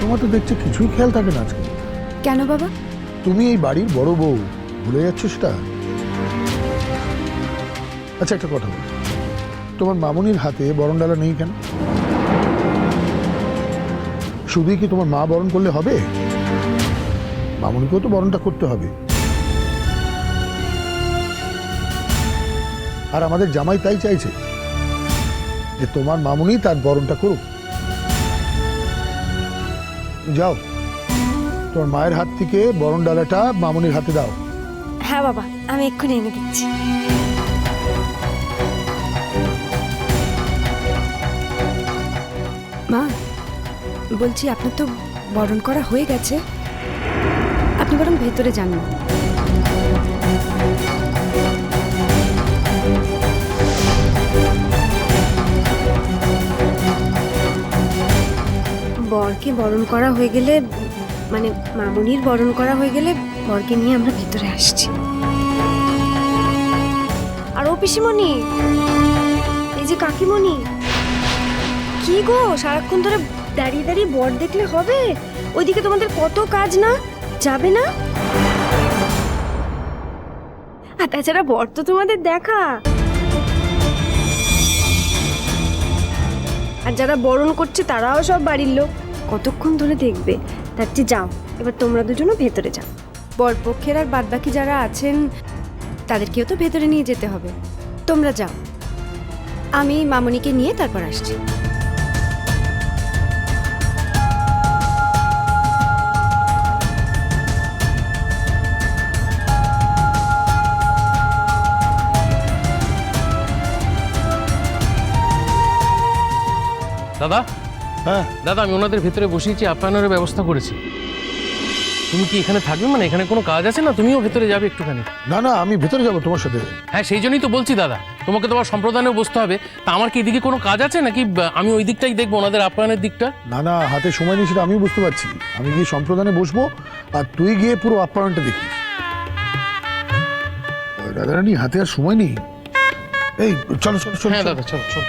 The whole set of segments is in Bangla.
তোমার তো দেখছি কিছুই খেয়াল থাকে না আজকে। কেন বাবা? তুমি এই বাড়ির বড় বউ, ভুলে যাচ্ছ সেটা? আচ্ছা একটা কথা বল, তোমার মামুনির হাতে বরণ ডালা নেই কেন? শুধুই কি তোমার মা বরণ করলে হবে? মামুনিকেও তো বরণটা করতে হবে। আর আমাদের জামাই তাই চাইছে যে তোমার মামুনি তার বরণটা করুক। যাও, তোমার মায়ের হাত থেকে বরণ ডালাটা মামুনির হাতে দাও। হ্যাঁ বাবা, আমি এক্ষুনি এনে দিচ্ছি। মা, বলছি আপনার তো বরণ করা হয়ে গেছে, আপনি বরং ভেতরে যান না। বরকে বরণ করা হয়ে গেলে, মানে মামুনির বরণ করা হয়ে গেলে বরকে নিয়ে আমরা ভেতরে আসছি। আর ও পিসিমণি, এই যে কাকিমণি, কি গো সারাক্ষণ ধরে দাঁড়িয়ে দাঁড়িয়ে বর দেখলে হবে? ওইদিকে তোমাদের কত কাজ না, যাবে না? আর তাছাড়া বর তো তোমাদের দেখা, আর যারা বরণ করছে তারাও সব বাড়ির লোক, কতক্ষণ ধরে দেখবে? তার চেয়ে যাও, এবার তোমরা দুজনও ভেতরে যাও। বরপক্ষের আর বাদবাকি যারা আছেন তাদেরকেও তো ভেতরে নিয়ে যেতে হবে। তোমরা যাও, আমি মামুনিকে নিয়ে তারপর আসছি। দাদা, হ্যাঁ দাদা আমি ওনাদের ভেতরে বসিয়েছি, আপ্যায়নের ব্যবস্থা করেছি। তুমি কি এখানে থাকবে? মানে এখানে কোনো কাজ আছে না? তুমিও ভেতরে যাবে একটুখানি। না না, আমি ভেতরে যাবো তোমার সাথে। হ্যাঁ সেই জন্যই তো বলছি দাদা, তোমাকে তোমার সম্প্রদানেও বসতে হবে। তা আমার কি এদিকে কোনো কাজ আছে নাকি আমি ওই দিকটাই দেখবো, ওনাদের আপ্যায়নের দিকটা? না না, হাতে সময় নেই সেটা আমিও বুঝতে পারছি। আমি গিয়ে সম্প্রদানে বসবো আর তুই গিয়ে পুরো আপ্যায়নটা দেখিস। রাধারানী, হাতে আর সময় নেই। এই চলো চলো চলো। হ্যাঁ দাদা, চলো চলো।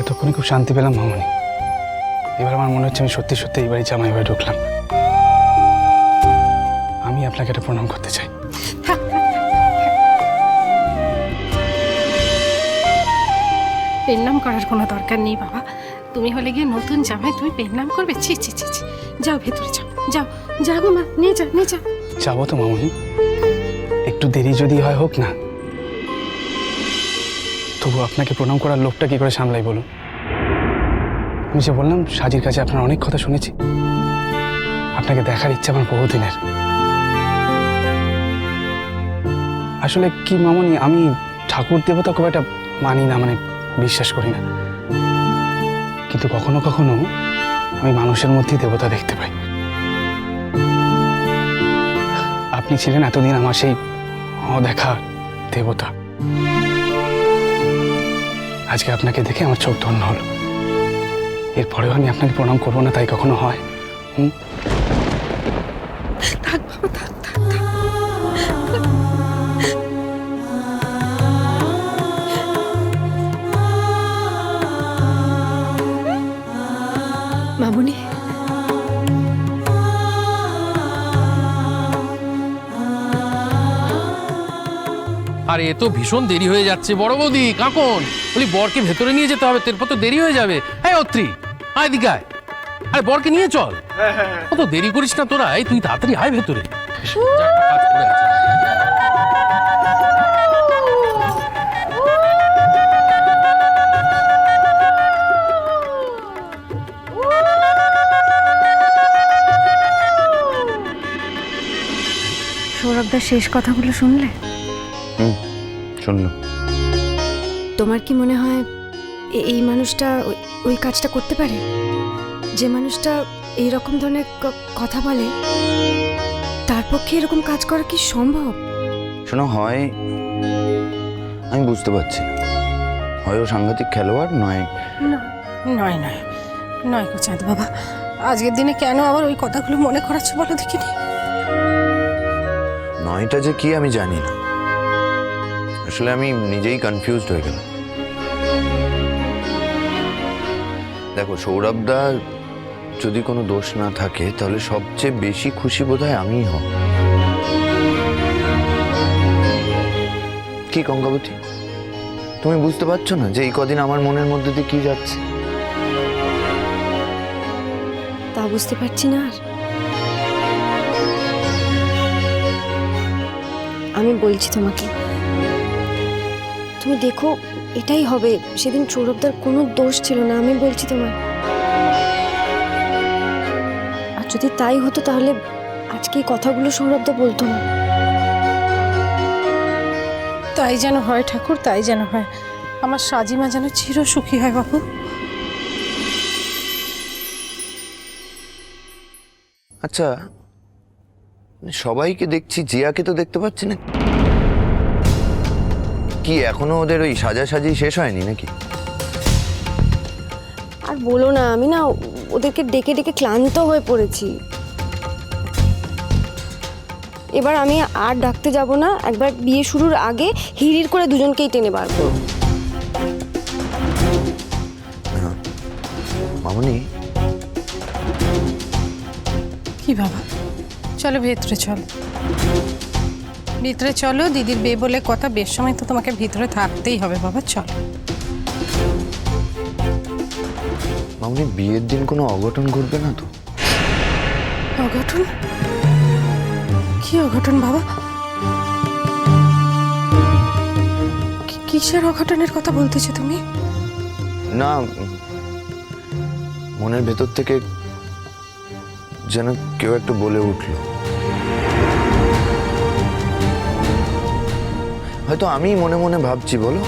এতক্ষণে খুব শান্তি পেলাম মামনি। এবার আমার মনে হচ্ছে আমি সত্যি সত্যি এই বাড়ি জামাই হয়ে ঢুকলাম। আমি আপনাকে একটা প্রণাম করতে চাই। পেন্নাম করার কোনো দরকার নেই বাবা, তুমি হলে গিয়ে নতুন জামাই, তুমি পেন্নাম করবে? ছি ছি ছি ছি, যাও ভেতরে যাও, যাও যাও গো মা, নিয়ে যা নিয়ে যা। যাবো তো মামনি, একটু দেরি যদি হয় হোক না, তবু আপনাকে প্রণাম করার লোকটা কি করে সামলাই বলুন? আমি যে বললাম সাজির কাছে আপনার অনেক কথা শুনেছি, আপনাকে দেখার ইচ্ছা আমার বহুদিনের। আসলে কি মামনি, আমি ঠাকুর দেবতা খুব একটা মানি না, মানে বিশ্বাস করি না, কিন্তু কখনো কখনো আমি মানুষের মধ্যেই দেবতা দেখতে পাই। আপনি ছিলেন এতদিন আমার সেই অদেখা দেবতা। আজকে আপনাকে দেখে আমার চোখ ধন্য হলো। এরপরেও আমি আপনাকে প্রণাম করবো না, তাই কখনো হয়? থাক বাবা, থাক থাক থাক। মামুনি, আর এ তো ভীষণ দেরি হয়ে যাচ্ছে। বড় বৌদি, কাকন, বলি বরকে ভেতরে নিয়ে যেতে হবে, এরপর তো দেরি হয়ে যাবে। হ্যাঁ অত্রি, আয় এদিকে আয়। আরে বরকে নিয়ে চল। অত দেরি করিস না তোরা, এই তুই তাড়াতাড়ি আয় ভেতরে। যা, কাজ পড়ে আছে। সৌরভদার শেষ কথাগুলো শুনলে? শুনলাম। তোমার কি মনে হয় এই মানুষটা ওই কাজটা করতে পারে? যে মানুষটা এইরকম ধরনের কথা বলে, তার পক্ষে এরকম কাজ করা কি সম্ভব? শোনো, হয় আমি বুঝতে পারছি না, হয় ও সাংঘাতিক খেলোয়াড়, নয় নয় নয় নয় গো চাঁদ বাবা, আজকের দিনে কেন আবার ওই কথাগুলো মনে করাচ্ছ বলো দেখিনি? নয়টা যে কি আমি জানি না, আসলে আমি নিজেই কনফিউজড হয়ে গেলাম। দেখো, সৌরভদা যদি কোনো দোষ না থাকে তাহলে সবচেয়ে বেশি খুশি বোধহয় আমিই হব। কি গঙ্গাবতী, তুমি বুঝতে পারছো না যে এই কদিন আমার মনের মধ্যে দিয়ে কি যাচ্ছে? তা বুঝতে পারছি না। আর আমি বলছি তোমাকে, তুমি দেখো এটাই হবে। সেদিন সৌরভদার কোনো দোষ ছিল না, আমি বলছি তোমার। আর যদি তাই হতো তাহলে আজকে এই কথাগুলো সৌরভদা বলতো না। তাই যেন হয় ঠাকুর, তাই যেন হয়। আমার সাজিমা যেন চির সুখী হয় বাবু। আচ্ছা, সবাইকে দেখছি, জিয়াকে তো দেখতে পাচ্ছি না। কি এখনো ওদের ওই সাজাসাজি শেষ হয়নি নাকি? আর বলো না, আমি না ওদেরকে ডেকে ডেকে ক্লান্ত হয়ে পড়েছি। এবার আমি আর ডাকতে যাব না, একবার বিয়ে শুরুর আগে হিড়ির করে দুজনকেই টেনে বার করব। মামনি, কি বাবা, চলো ভেতরে চলো, ভিতরে চলো। দিদির বিয়ে বলে কথা, বেশ সময় তো তোমাকে ভিতরে থাকতেই হবে বাবা, চলো। মামনি, বিয়ের দিন কোনো অঘটন ঘটবে না তো? অঘটন? কি অঘটন বাবা? কিসের অঘটনের কথা বলতেছো তুমি? না, মনের ভেতর থেকে যেন কেউ একটা বলে উঠল। হয়তো আমি মনে মনে ভাবছি, বলো,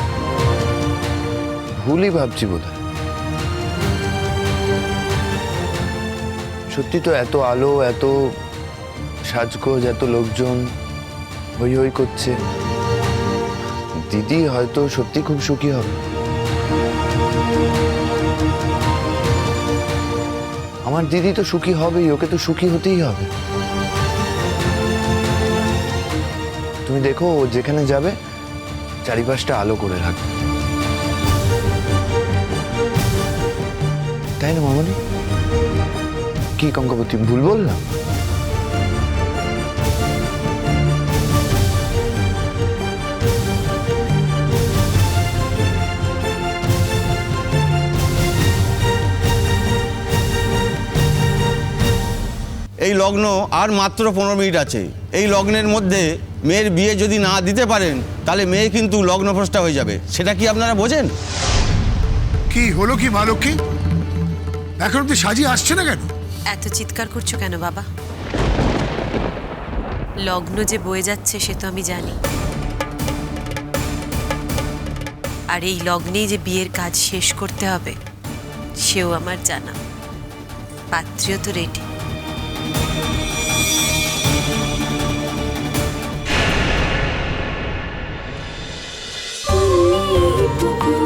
ভুলই ভাবছি বোধহয়। সত্যি তো এত আলো, এত সাজগোজ, এত লোকজন হই হই করছে, দিদি হয়তো সত্যি খুব সুখী হবে। আমার দিদি তো সুখী হবেই, ওকে তো সুখী হতেই হবে। তুমি দেখো, ও যেখানে যাবে চারিপাশটা আলো করে রাখবে, তাই না মামনি? কি কঙ্কাবতী, ভুল বললাম? এই লগ্ন আর মাত্র 15 মিনিট আছে। এই লগ্নের মধ্যে মেয়ের বিয়ে যদি না দিতে পারেন তাহলে মেয়ে কিন্তু লগ্নভ্রষ্টা হয়ে যাবে। সেটা কি আপনারা বোঝেন? কি হলো কি মা লক্ষ্মী? এখন অব্দি সাজিয়ে আসছে না কেন? এত চিৎকার করছো কেন বাবা? লগ্ন যে বয়ে যাচ্ছে সে তো আমি জানি, আর এই লগ্নেই যে বিয়ের কাজ শেষ করতে হবে সেও আমার জানা। পাত্রীও তো রেডি। তুমি